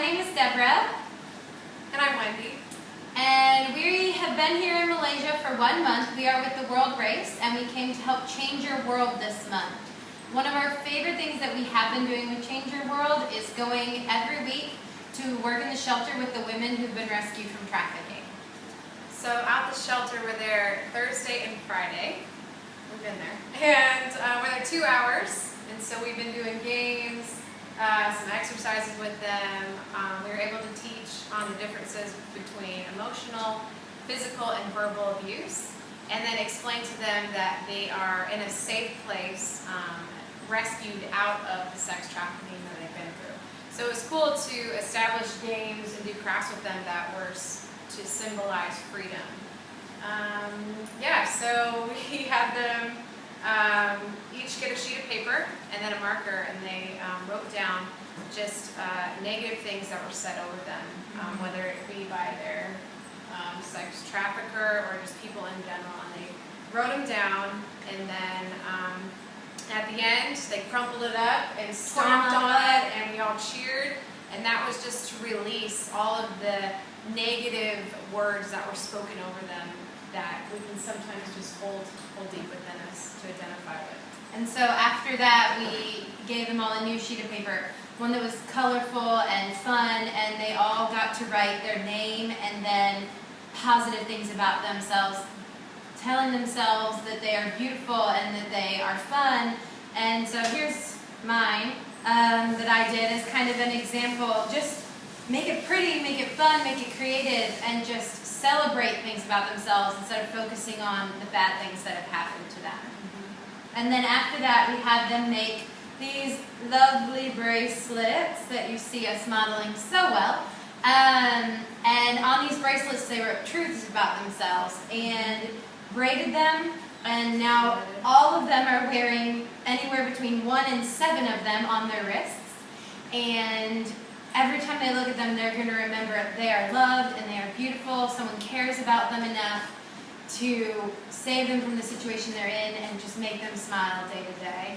name is Deborah. And I'm Wendy. And we have been here in Malaysia for 1 month. We are with the World Race, and we came to help change your world this month. One of our favorite things that we have been doing with Change Your World is going every week to work in the shelter with the women who've been rescued from trafficking. So at the shelter, we're there Thursday and Friday. We've been there. And we're there 2 hours. And so we've been doing games, some exercises with them. We were able to teach on the differences between emotional, physical, and verbal abuse. And then explain to them that they are in a safe place, rescued out of the sex trafficking that they've been through. So it was cool to establish games and do crafts with them that were to symbolize freedom. So we had them each get a sheet of paper and then a marker, and they wrote down just negative things that were said over them, whether it be by their sex trafficker or just people in general. And they wrote them down, and then at the end they crumpled it up and stomped on it, and we all cheered. And that was just to release all of the negative words that were spoken over them that we can sometimes just hold deep within us to identify with. And so after that, we gave them all a new sheet of paper, one that was colorful and fun, and they all got to write their name and then positive things about themselves, telling themselves that they are beautiful and that they are fun. And so here's mine that I did as kind of an example. Just make it pretty, make it fun, make it creative, and just celebrate things about themselves instead of focusing on the bad things that have happened to them. And then after that, we had them make these lovely bracelets that you see us modeling so well. And on these bracelets, they wrote truths about themselves and braided them. And now all of them are wearing anywhere between 1 and 7 of them on their wrists. And every time they look at them, they're going to remember they are loved and they are beautiful. Someone cares about them enough to save them from the situation they're in and just make them smile day to day.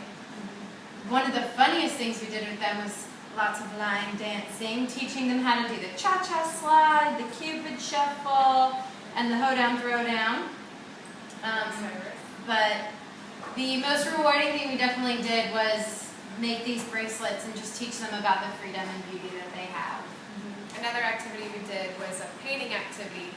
One of the funniest things we did with them was lots of line dancing, teaching them how to do the cha-cha slide, the cupid shuffle, and the hoedown throwdown. But the most rewarding thing we definitely did was make these bracelets and just teach them about the freedom and beauty that they have. Another activity we did was a painting activity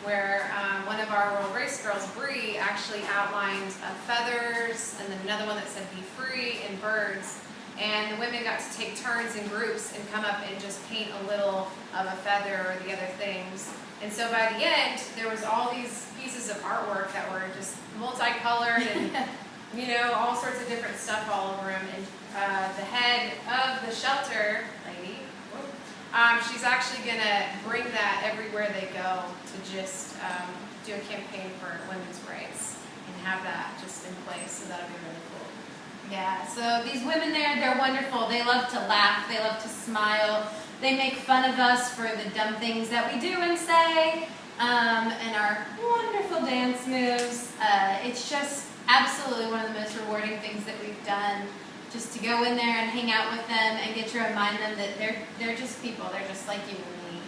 where one of our World Race girls, Bree, actually outlined feathers, and then another one that said be free, and birds. And the women got to take turns in groups and come up and just paint a little of a feather or the other things. And so by the end, there was all these pieces of artwork that were just multicolored and all sorts of different stuff all over them. And the head of the shelter lady, she's actually going to bring that everywhere they go to just do a campaign for women's rights and have that just in place. So that'll be really cool. Yeah, so these women there, they're wonderful. They love to laugh. They love to smile. They make fun of us for the dumb things that we do and say, and our wonderful dance moves. It's just absolutely one of the most rewarding things that we've done, just to go in there and hang out with them and get to remind them that they're just people. They're just like you and me.